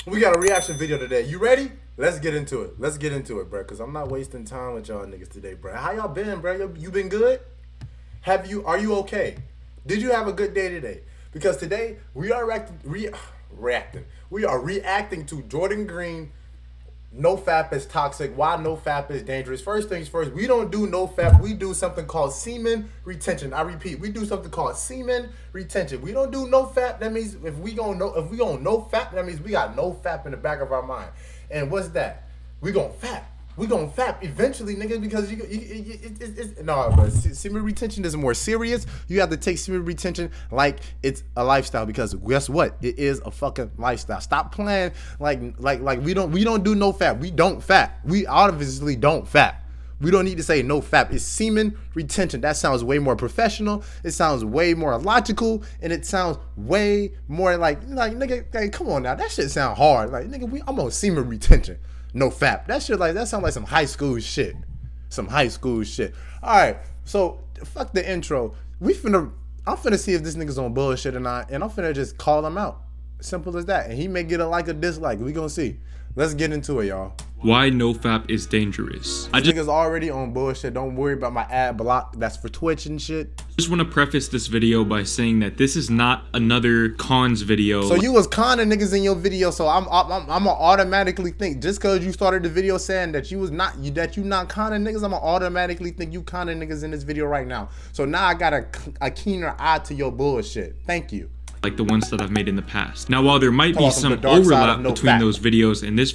We got a reaction video today. You ready? Let's get into it. Let's get into it, bro. Cause I'm not wasting time with y'all niggas today, bro. How y'all been, bro? You been good? Are you okay? Did you have a good day today? Because today we are reacting. We are reacting to Jordan Green. No fap is toxic. Why no fap is dangerous? First things first, we don't do no fap. We do something called semen retention. I repeat, we do something called semen retention. We don't do no fap. That means if we gonna no fap, that means we got no fap in the back of our mind. And what's that? We gonna fap. We gonna fap eventually, nigga, because but semen retention is more serious. You have to take semen retention like it's a lifestyle, because guess what? It is a fucking lifestyle. Stop playing like we don't do no fap. We don't fap. We obviously don't fap. We don't need to say no fap. It's semen retention. That sounds way more professional. It sounds way more logical, and it sounds way more like nigga, like, come on now. That shit sound hard. Like, nigga, I'm on semen retention. No fap. That shit, like, that sounds like some high school shit. Some high school shit. All right, so fuck the intro. I'm finna see if this nigga's on bullshit or not, and I'm finna just call him out. Simple as that. And he may get a like or dislike. We gonna see. Let's get into it, y'all. Why nofap is dangerous. This nigga's already on bullshit. Don't worry about my ad block. That's for Twitch and shit. I just want to preface this video by saying that this is not another cons video. So you was conning niggas in your video, so I'm gonna automatically think, just cause you started the video saying that you not conning niggas, I'm gonna automatically think you conning niggas in this video right now. So now I got a keener eye to your bullshit. Thank you. Like the ones that I've made in the past. Now, while there might be some overlap between those videos and this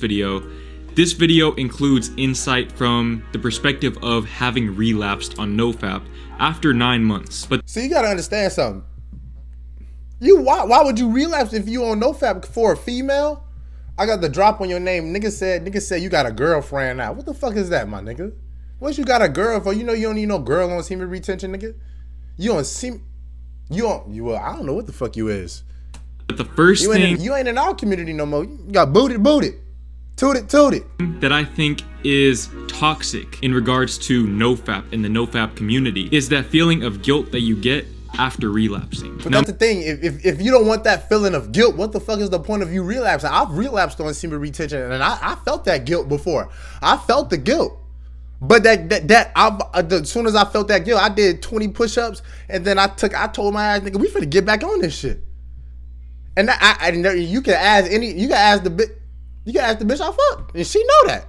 video includes insight from the perspective of having relapsed on nofap after 9 months. But so you gotta understand something. Why would you relapse if you on nofap for a female? I got the drop on your name. Nigga said you got a girlfriend now. What the fuck is that, my nigga? What you got a girl for? You know you don't need no girl on semen retention, nigga. You on semen. I don't know what the fuck you is. But the first thing you ain't in our community no more. You got booted. Toot it. That I think is toxic in regards to nofap and the nofap community is that feeling of guilt that you get after relapsing. But that's the thing. If you don't want that feeling of guilt, what the fuck is the point of you relapsing? I've relapsed on semen retention, and I felt that guilt before. I felt the guilt. But as soon as I felt that guilt, I did 20 push-ups, and then I told my ass, nigga, we finna get back on this shit. And you can ask the bitch I fucked, and she know that.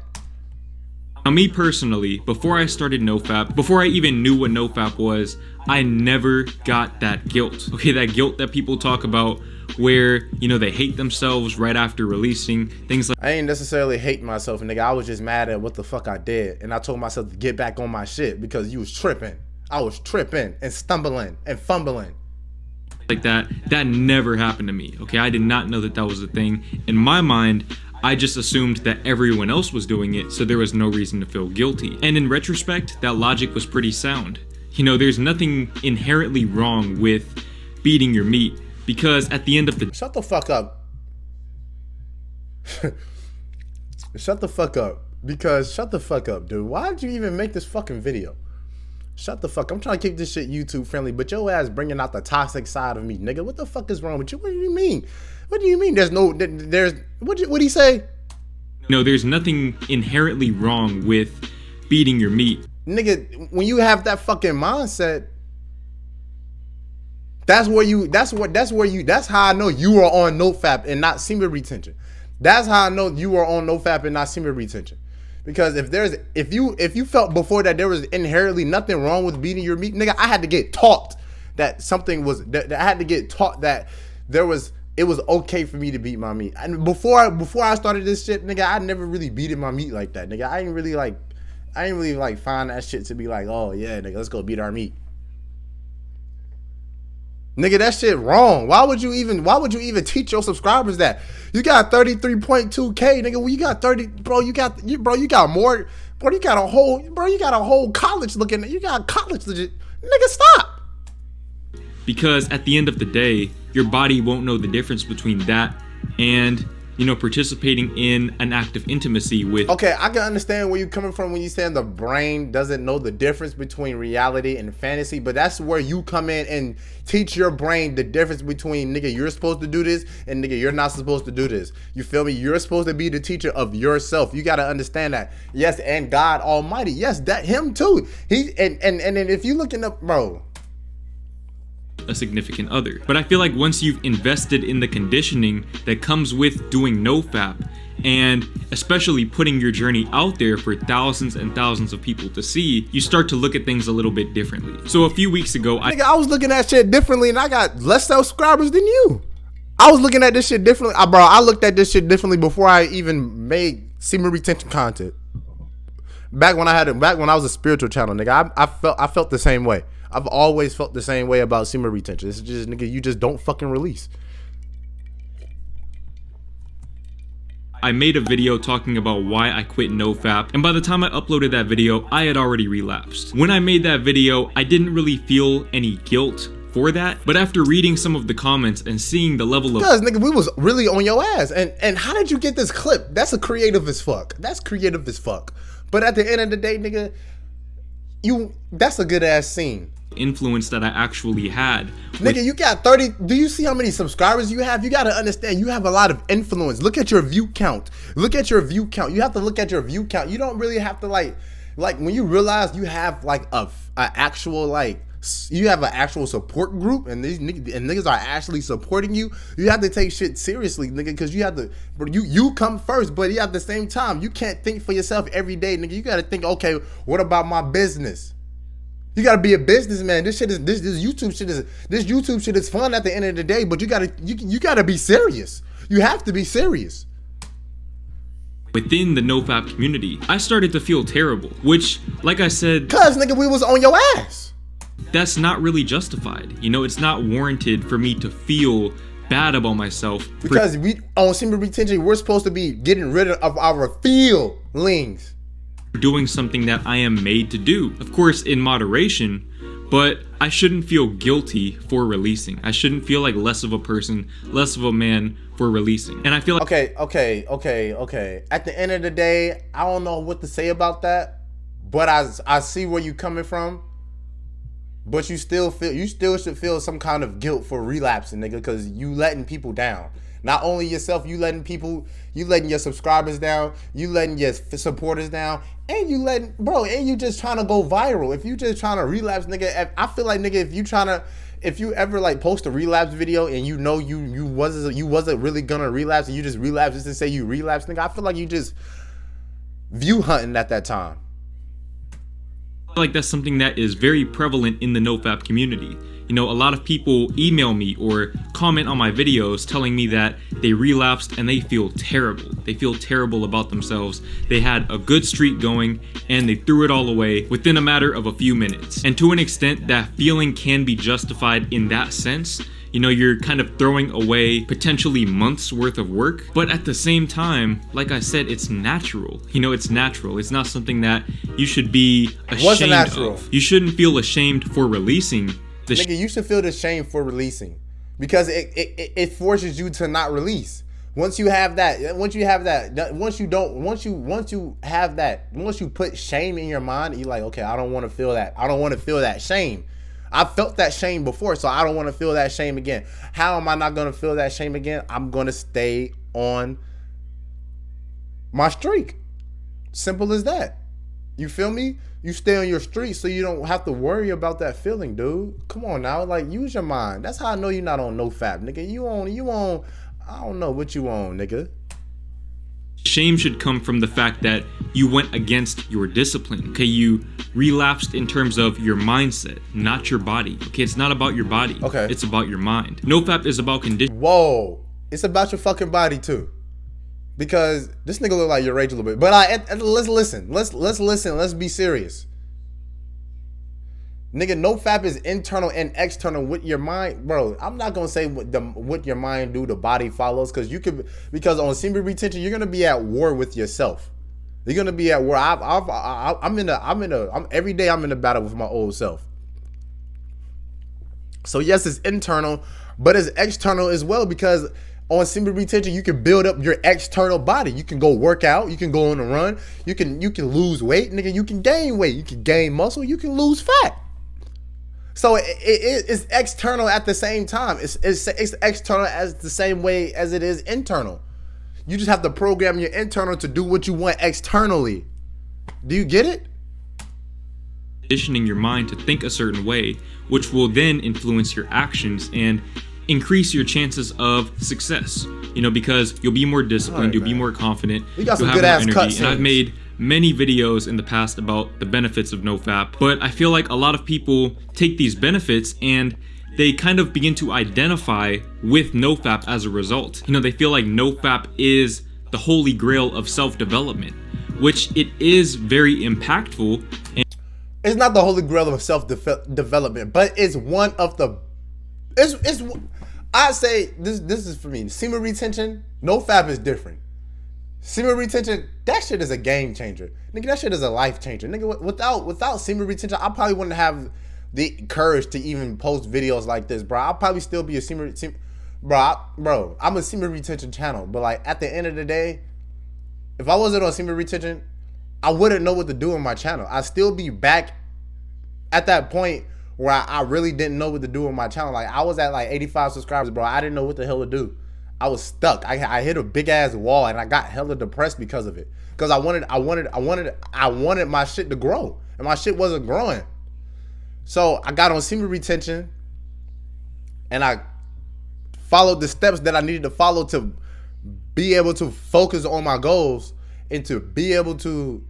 Now, me personally, before I started nofap, before I even knew what nofap was, I never got that guilt. Okay, that guilt that people talk about, where, you know, they hate themselves right after releasing, things like. I ain't necessarily hating myself, nigga. I was just mad at what the fuck I did, and I told myself to get back on my shit because you was tripping. I was tripping and stumbling and fumbling. Like that never happened to me. Okay, I did not know that that was a thing. In my mind, I just assumed that everyone else was doing it, so there was no reason to feel guilty. And in retrospect, that logic was pretty sound. You know, there's nothing inherently wrong with beating your meat, because at the end of the— Shut the fuck up. Shut the fuck up. Because shut the fuck up, dude. Why did you even make this fucking video? Shut the fuck. I'm trying to keep this shit YouTube friendly, but your ass bringing out the toxic side of me, nigga. What the fuck is wrong with you? What do you mean? What do you mean? What'd he say? No, there's nothing inherently wrong with beating your meat. Nigga, when you have that fucking mindset, that's how I know you are on nofap and not semen retention. That's how I know you are on nofap and not semen retention. Because if you felt before that there was inherently nothing wrong with beating your meat, nigga, I had to get taught that something was that I had to get taught that it was okay for me to beat my meat. And before I started this shit, nigga, I never really beated my meat like that, nigga. I didn't really find that shit to be like, oh yeah, nigga, let's go beat our meat. Nigga, that shit wrong. Why would you even teach your subscribers that? You got 33.2K, nigga. Well, you got 30, bro. You got more, bro. You got a whole college looking. You got college legit, nigga. Stop. Because at the end of the day, your body won't know the difference between that and participating in an act of intimacy with. Okay, I can understand where you're coming from when you're saying the brain doesn't know the difference between reality and fantasy, but that's where you come in and teach your brain the difference between, nigga, you're supposed to do this, and nigga, you're not supposed to do this. You feel me? You're supposed to be the teacher of yourself. You gotta understand that. Yes, and God Almighty. Yes, that him too. He and if you looking up, bro. A significant other. But I feel like once you've invested in the conditioning that comes with doing nofap, and especially putting your journey out there for thousands and thousands of people to see, you start to look at things a little bit differently. So a few weeks ago, I was looking at shit differently, and I got less subscribers than you. I was looking at this shit differently. Bro, I looked at this shit differently before I even made semen retention content. Back when I was a spiritual channel, nigga, I felt the same way. I've always felt the same way about semen retention. It's just, nigga, you just don't fucking release. I made a video talking about why I quit nofap, and by the time I uploaded that video, I had already relapsed. When I made that video, I didn't really feel any guilt for that, but after reading some of the comments and seeing the level of— Because, nigga, we was really on your ass. And how did you get this clip? That's a creative as fuck. That's creative as fuck. But at the end of the day, nigga, that's a good ass scene. Influence that I actually had. Nigga, you got 30. Do you see how many subscribers you have? You got to understand, you have a lot of influence. Look at your view count. Look at your view count. You have to look at your view count. You don't really have to like when you realize you have like a actual like, you have an actual support group, and these niggas are actually supporting you. You have to take shit seriously, nigga, because you have to. You come first, but at the same time, you can't think for yourself every day, nigga. You got to think, okay, what about my business? You gotta be a businessman. This YouTube shit is fun at the end of the day, but you gotta be serious. You have to be serious. Within the nofap community, I started to feel terrible, which, like I said, cause nigga, we was on your ass. That's not really justified. It's not warranted for me to feel bad about myself. Because we on semen retention, we're supposed to be getting rid of our feelings. Doing something that I am made to do, of course in moderation, but I shouldn't feel guilty for releasing. I shouldn't feel like less of a person, less of a man for releasing. And I feel like okay. At the end of the day, I don't know what to say about that, but I see where you coming from. But you still should feel some kind of guilt for relapsing, nigga, because you letting people down. Not only yourself, you letting your subscribers down, you letting your supporters down, and you just trying to go viral. If you just trying to relapse, nigga, I feel like, nigga, if you ever like post a relapse video and you wasn't really gonna relapse and you just relapse just to say you relapsed, nigga, I feel like you just view hunting at that time. Like that's something that is very prevalent in the nofap community. A lot of people email me or comment on my videos telling me that they relapsed and they feel terrible. They feel terrible about themselves. They had a good streak going and they threw it all away within a matter of a few minutes. And to an extent, that feeling can be justified in that sense. You're kind of throwing away potentially months worth of work, but at the same time, like I said, it's natural. It's natural. It's not something that you should be ashamed of. You shouldn't feel ashamed for releasing. Nigga, you should feel the shame for releasing, because it forces you to not release. Once you put shame in your mind, you're like, okay, I don't want to feel that. I don't want to feel that shame. I felt that shame before, so I don't want to feel that shame again. How am I not going to feel that shame again? I'm going to stay on my streak. Simple as that. You feel me? You stay on your streak so you don't have to worry about that feeling, dude. Come on now, like, use your mind. That's how I know you're not on nofap, nigga. You on, I don't know what you on, nigga. Shame should come from the fact that you went against your discipline. Okay, you relapsed in terms of your mindset, not your body. Okay, it's not about your body. Okay, it's about your mind. Nofap is about condition. Whoa, it's about your fucking body too. Because this nigga look like your rage a little bit. But let's listen. Let's listen. Let's be serious. Nigga, nofap is internal and external with your mind. Bro, I'm not gonna say what your mind do, the body follows, because on semen retention, you're gonna be at war with yourself. You're gonna be at war. Every day I'm in a battle with my old self. So yes, it's internal, but it's external as well, because On semen retention, you can build up your external body. You can go work out. You can go on a run. You can lose weight, nigga. You can gain weight. You can gain muscle. You can lose fat. So it's external at the same time. It's external as the same way as it is internal. You just have to program your internal to do what you want externally. Do you get it? Conditioning your mind to think a certain way, which will then influence your actions and increase your chances of success, because you'll be more disciplined, you'll be more confident, you got you'll some have more good-ass energy. cutscenes. And I've made many videos in the past about the benefits of NoFap, but I feel like a lot of people take these benefits and they kind of begin to identify with NoFap as a result. They feel like NoFap is the holy grail of self-development, which it is very impactful. It's not the holy grail of self-development, but it's one of the, I say this is for me. Semen retention, NoFap is different. Semen retention, that shit is a game changer. Nigga, that shit is a life changer. Nigga, without semen retention, I probably wouldn't have the courage to even post videos like this, bro. I'll probably still be a semen bro, I'm a semen retention channel, but like at the end of the day, if I wasn't on semen retention, I wouldn't know what to do on my channel. I'd still be back at that point where I really didn't know what to do on my channel. Like I was at like 85 subscribers, bro. I didn't know what the hell to do. I was stuck. I hit a big ass wall and I got hella depressed because of it. Because I wanted my shit to grow, and my shit wasn't growing. So I got on semen retention and I followed the steps that I needed to follow to be able to focus on my goals and to be able to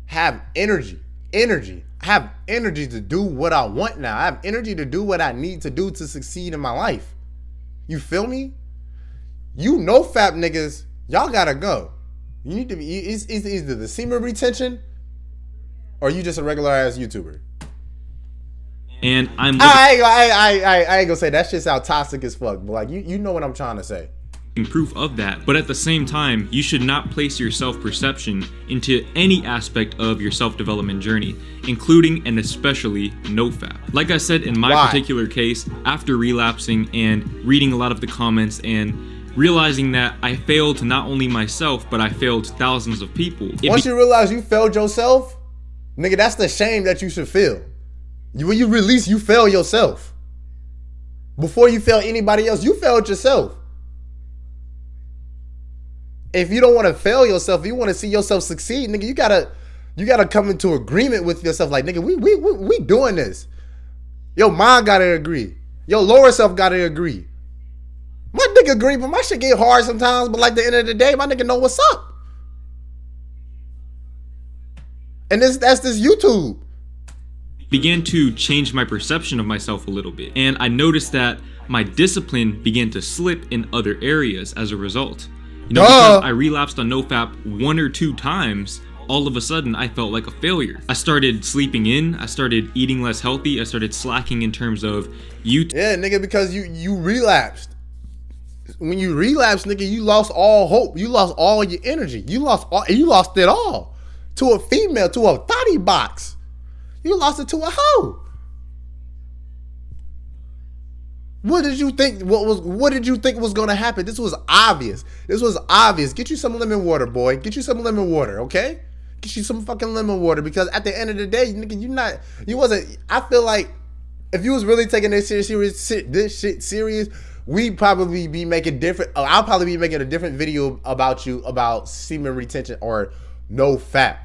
have energy. I have energy to do what I want now. I have energy to do what I need to do to succeed in my life. You feel me? NoFap niggas, y'all gotta go. You need to be, it's either the semen retention or you just a regular ass YouTuber. And I ain't gonna say that shit sound toxic as fuck, but like you know what I'm trying to say. Proof of that, but at the same time, you should not place your self-perception into any aspect of your self-development journey, including and especially NoFap. Like I said, in my particular case, after relapsing and reading a lot of the comments and realizing that I failed not only myself, but I failed thousands of people. Once you realize you failed yourself, nigga, that's the shame that you should feel. When you release, you fail yourself. Before you fail anybody else, you failed yourself. If you don't want to fail yourself, if you want to see yourself succeed, nigga, you gotta come into agreement with yourself. Like, nigga, we doing this. Your mind gotta agree. Your lower self gotta agree. My nigga agree, but my shit get hard sometimes. But like the end of the day, my nigga know what's up. And that's this YouTube. Began to change my perception of myself a little bit, and I noticed that my discipline began to slip in other areas as a result. Because I relapsed on NoFap 1 or 2 times, all of a sudden I felt like a failure. I started sleeping in, I started eating less healthy, I started slacking in terms of YouTube. Yeah, nigga, because you relapsed. When you relapsed, nigga, you lost all hope. You lost all your energy. You lost it all to a female, to a thotty box. You lost it to a hoe. What did you think? What did you think was gonna happen? This was obvious. Get you some lemon water, boy. Get you some lemon water, okay? Get you some fucking lemon water, because at the end of the day, nigga, I feel like if you was really taking this shit serious, we'd probably be making I'll probably be making a different video about you about semen retention or NoFap.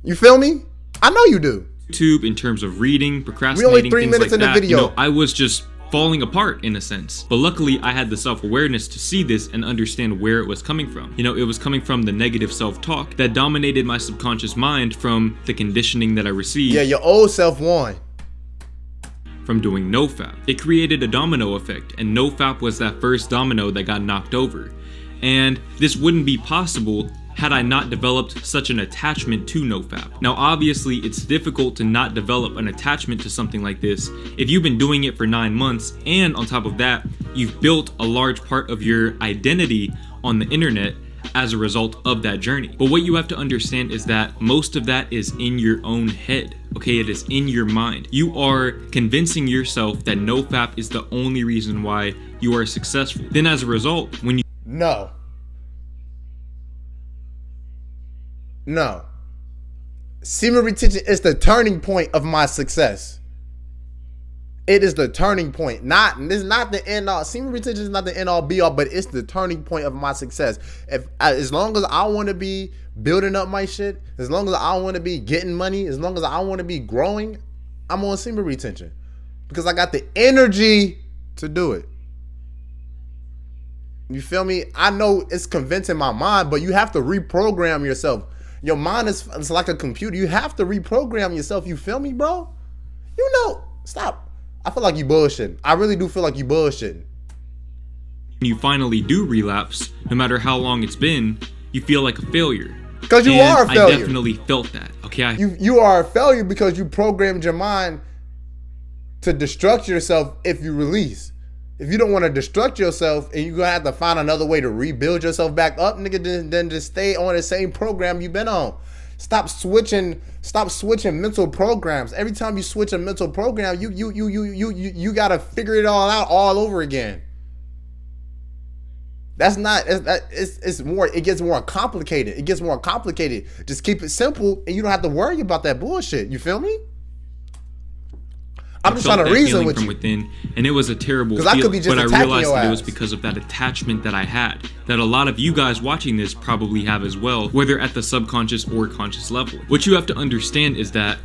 You feel me? I know you do. YouTube in terms of reading, procrastinating, we only 3 minutes like in the video. I was just falling apart in a sense. But luckily, I had the self-awareness to see this and understand where it was coming from. It was coming from the negative self-talk that dominated my subconscious mind from the conditioning that I received. Yeah, your old self won. From doing NoFap. It created a domino effect, and NoFap was that first domino that got knocked over. And this wouldn't be possible had I not developed such an attachment to NoFap. Now obviously it's difficult to not develop an attachment to something like this if you've been doing it for 9 months, and on top of that, you've built a large part of your identity on the internet as a result of that journey. But what you have to understand is that most of that is in your own head, okay? It is in your mind. You are convincing yourself that NoFap is the only reason why you are successful. Then as a result, when you No. Semen retention is the turning point of my success. It is the turning point. It's not the end all. Semen retention is not the end all be all, but it's the turning point of my success. As long as I want to be building up my shit, as long as I want to be getting money, as long as I want to be growing, I'm on semen retention because I got the energy to do it. You feel me? I know it's convincing my mind, but you have to reprogram yourself. Your mind it's like a computer. You have to reprogram yourself. You feel me, bro? Stop. I feel like you bullshitting. I really do feel like you bullshitting. you finally do relapse, no matter how long it's been, you feel like a failure. Because you are a failure. I definitely felt that. Okay. You are a failure because you programmed your mind to destruct yourself if you release. If you don't want to destruct yourself and you're going to have to find another way to rebuild yourself back up, nigga, then just stay on the same program you've been on. Stop switching mental programs. Every time you switch a mental program, you got to figure it all out all over again. It gets more complicated. It gets more complicated. Just keep it simple and you don't have to worry about that bullshit. You feel me? I'm just trying to reason with you. Within, and it was a terrible feeling. I could be just but I realized that ass. it was because of that attachment that I had, that a lot of you guys watching this probably have as well, whether at the subconscious or conscious level. What you have to understand is that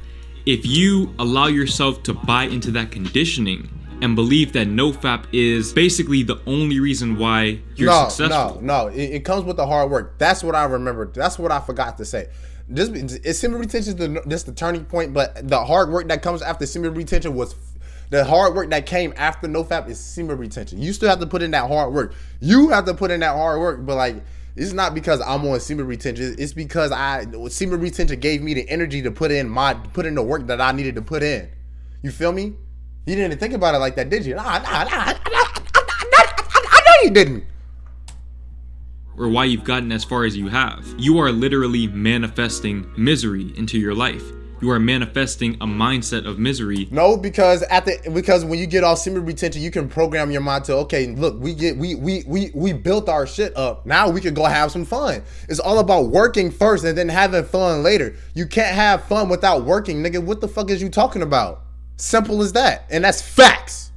if you allow yourself to buy into that conditioning and believe that nofap is basically the only reason why you're successful. No. It comes with the hard work. That's what I remember. That's what I forgot to say. Semen retention is the turning point, but the hard work that comes after semen retention was the hard work that came after nofap is semen retention. You still have to put in that hard work. You have to put in that hard work, but like it's not because I'm on semen retention. It's because semen retention gave me the energy to put in the work that I needed to put in. You feel me? You didn't think about it like that, did you? I know you didn't. Or why you've gotten as far as you have. You are literally manifesting misery into your life. You are manifesting a mindset of misery. No, because when you get off semen retention, you can program your mind to, okay, look, we built our shit up. Now we can go have some fun. It's all about working first and then having fun later. You can't have fun without working, nigga. What the fuck is you talking about? Simple as that. And that's facts.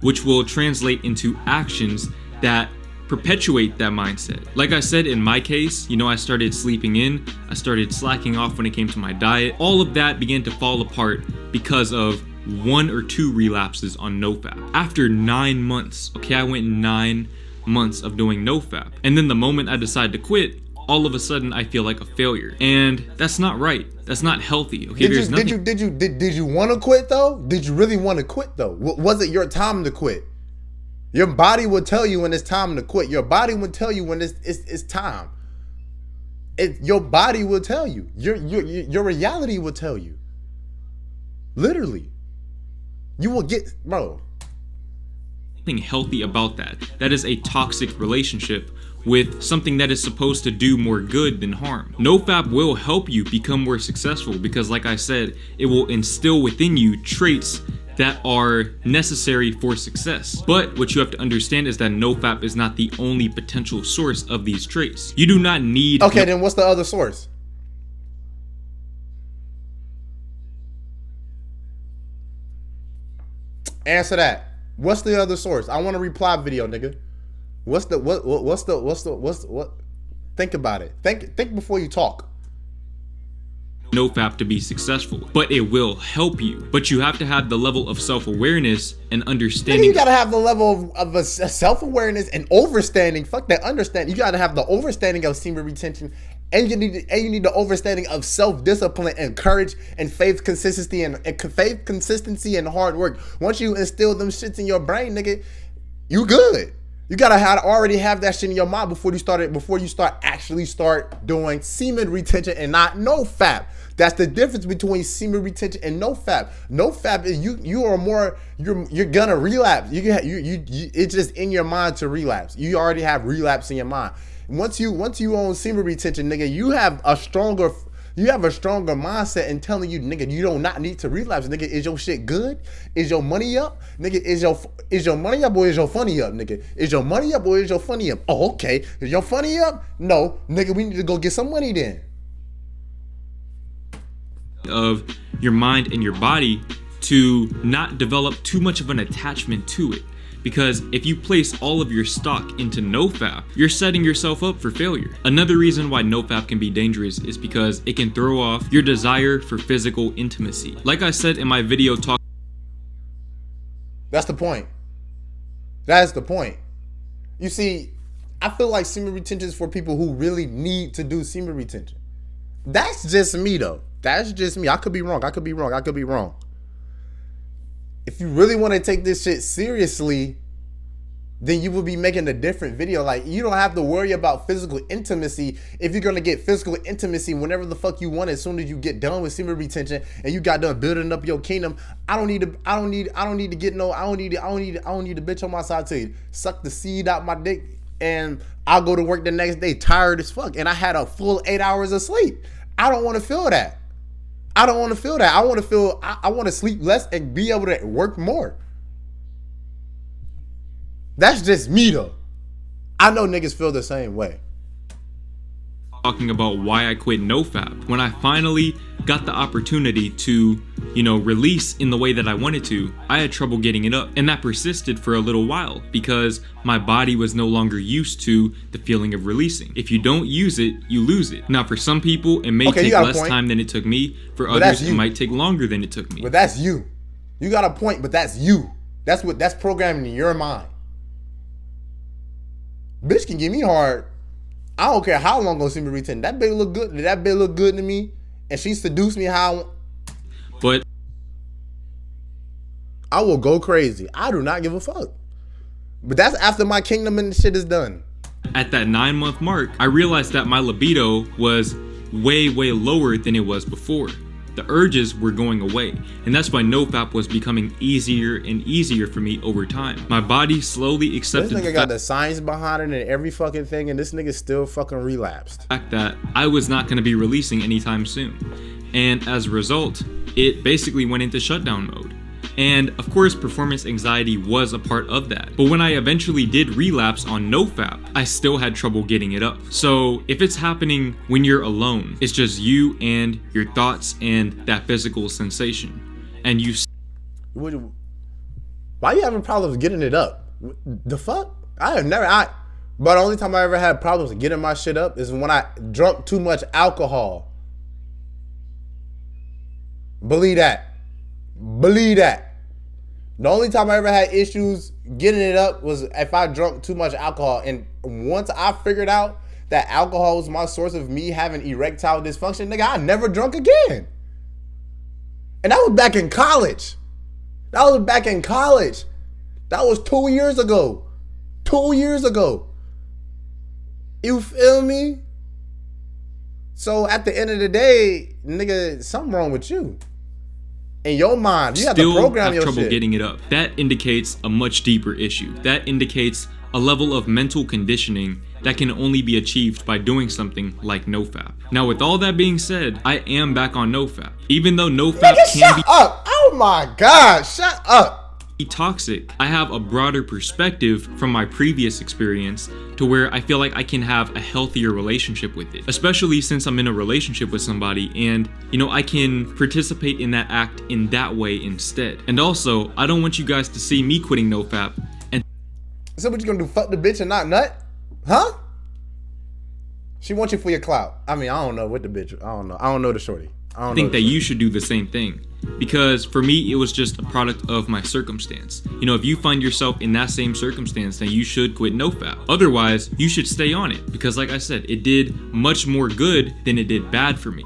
Which will translate into actions that perpetuate that mindset. Like I said, in my case, I started sleeping in, I started slacking off when it came to my diet. All of that began to fall apart because of 1 or 2 relapses on nofap. After 9 months, I went 9 months of doing nofap. And then the moment I decided to quit, all of a sudden I feel like a failure. And that's not right. That's not healthy. Did you want to quit though? Did you really want to quit though? Was it your time to quit? Your body will tell you when it's time to quit. Your body will tell you when it's time. Your body will tell you. Your reality will tell you. Literally. You will get, bro. Nothing healthy about that. That is a toxic relationship with something that is supposed to do more good than harm. Nofap will help you become more successful because, like I said, it will instill within you traits that are necessary for success. But what you have to understand is that nofap is not the only potential source of these traits. You do not need... Okay, then what's the other source? Answer that. What's the other source? I want a reply video, nigga. What's the think about it. Think before you talk. Nofap to be successful, but it will help you. But you have to have the level of self-awareness and understanding. You gotta have the level of self-awareness and overstanding. Fuck that understanding. You gotta have the overstanding of semen retention, and you need the overstanding of self-discipline and courage and faith consistency and hard work. Once you instill them shits in your brain, nigga, you good. You gotta already have that shit in your mind before you actually start doing semen retention and not nofap. That's the difference between semen retention and nofap. Nofap is you're gonna relapse. It's just in your mind to relapse. You already have relapse in your mind. Once you own semen retention, nigga, you have a stronger You have a stronger mindset in telling you, nigga, you do not need to relapse. Nigga, is your shit good? Is your money up? Nigga, is your money up or is your funny up, nigga? Is your money up or is your funny up? Oh, okay. Is your funny up? No, nigga, we need to go get some money then. Of your mind and your body to not develop too much of an attachment to it. Because if you place all of your stock into nofap, you're setting yourself up for failure. Another reason why nofap can be dangerous is because it can throw off your desire for physical intimacy. Like I said in my video talk. That's the point. That is the point. You see, I feel like semen retention is for people who really need to do semen retention. That's just me though. That's just me. I could be wrong. I could be wrong. If you really want to take this shit seriously, then you will be making a different video. Like, you don't have to worry about physical intimacy if you're gonna get physical intimacy whenever the fuck you want. As soon as you get done with semen retention and you got done building up your kingdom, I don't need a bitch on my side to suck the seed out my dick, and I'll go to work the next day tired as fuck, and I had a full 8 hours of sleep. I don't want to feel that. I want to sleep less and be able to work more. That's just me though. I know niggas feel the same way. Talking about why I quit nofap. When I finally got the opportunity to, release in the way that I wanted to, I had trouble getting it up. And that persisted for a little while because my body was no longer used to the feeling of releasing. If you don't use it, you lose it. Now, for some people, it may take less time than it took me. For others, it might take longer than it took me. But that's you. You got a point, but that's you. That's programming in your mind. Bitch can get me hard. I don't care how long gonna see me retain. That bitch look good. That bitch look good to me, and she seduced me how. But I will go crazy. I do not give a fuck. But that's after my kingdom and shit is done. At that 9-month mark, I realized that my libido was way, way lower than it was before. The urges were going away, and that's why nofap was becoming easier and easier for me over time. My body slowly accepted this nigga got the science behind it and every fucking thing, and this nigga still fucking relapsed. The fact that I was not going to be releasing anytime soon. And as a result, it basically went into shutdown mode. And of course, performance anxiety was a part of that. But when I eventually did relapse on nofap, I still had trouble getting it up. So if it's happening when you're alone, it's just you and your thoughts and that physical sensation. And you... Why are you having problems getting it up? The fuck? But the only time I ever had problems getting my shit up is when I drunk too much alcohol. Believe that. The only time I ever had issues getting it up was if I drunk too much alcohol. And once I figured out that alcohol was my source of me having erectile dysfunction, nigga, I never drunk again. And that was back in college. That was 2 years ago. 2 years ago. You feel me? So at the end of the day, nigga, something wrong with you. In your mind, you have to program your shit. Still have trouble getting it up. That indicates a much deeper issue. That indicates a level of mental conditioning that can only be achieved by doing something like nofap. Now, with all that being said, I am back on nofap. Even though nofap can be... up! Oh my God, shut up! Toxic, I have a broader perspective from my previous experience to where I feel like I can have a healthier relationship with it, especially since I'm in a relationship with somebody and I can participate in that act in that way instead. And also, I don't want you guys to see me quitting nofap and... So what you gonna do, fuck the bitch and not nut? Huh? She wants you for your clout. I mean, I don't know what the bitch, I don't know the shorty. I think that you should do the same thing. Because for me, it was just a product of my circumstance. If you find yourself in that same circumstance, then you should quit nofap. Otherwise, you should stay on it. Because like I said, it did much more good than it did bad for me.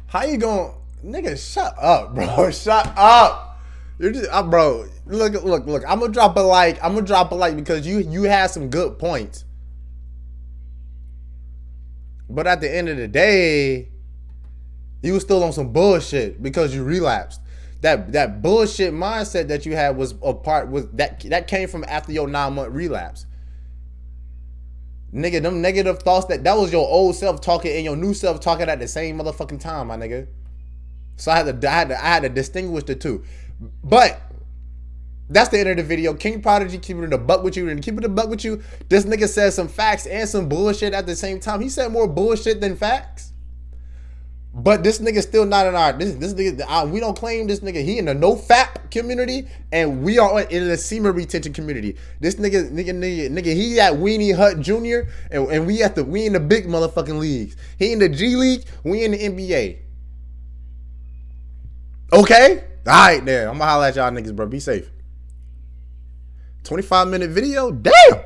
How you gonna... Nigga, shut up, bro. Shut up. You're just... bro, look. I'm gonna drop a like. Because you had some good points. But at the end of the day... You was still on some bullshit because you relapsed. That bullshit mindset that you had was that came from after your 9-month relapse. Nigga, them negative thoughts, that was your old self talking and your new self talking at the same motherfucking time, my nigga. So I had to distinguish the two. But that's the end of the video. King Prodigy, keeping it a buck with you. And keeping it a buck with you, this nigga said some facts and some bullshit at the same time. He said more bullshit than facts. But this nigga still not in our, this nigga, we don't claim this nigga. He in the no fap community, and we are in the semen retention community. This nigga, he at Weenie Hut Jr. and we in the big motherfucking leagues. He in the G League, we in the NBA. Okay? Alright there. I'm gonna holler at y'all niggas, bro. Be safe. 25-minute video? Damn!